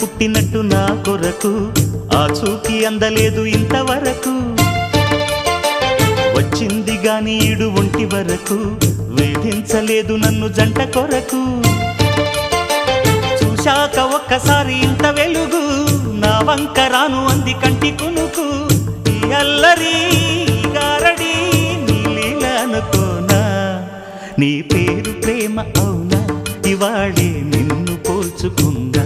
పుట్టినట్టు నా కొరకు ఆ చూకి అందలేదు ఇంతవరకు వచ్చింది గాని ఈడు ఒంటి వరకు వేధించలేదు నన్ను జంట కొరకు చూశాక ఒక్కసారి ఇంత వెలుగు నా వంక రాను అంది కంటి కునుకు ఈ అల్లరి గారడి నీ లీల అనుకోనా నీ పేరు ప్రేమ అవునా ఇవాళే నిన్ను పోల్చుకుందా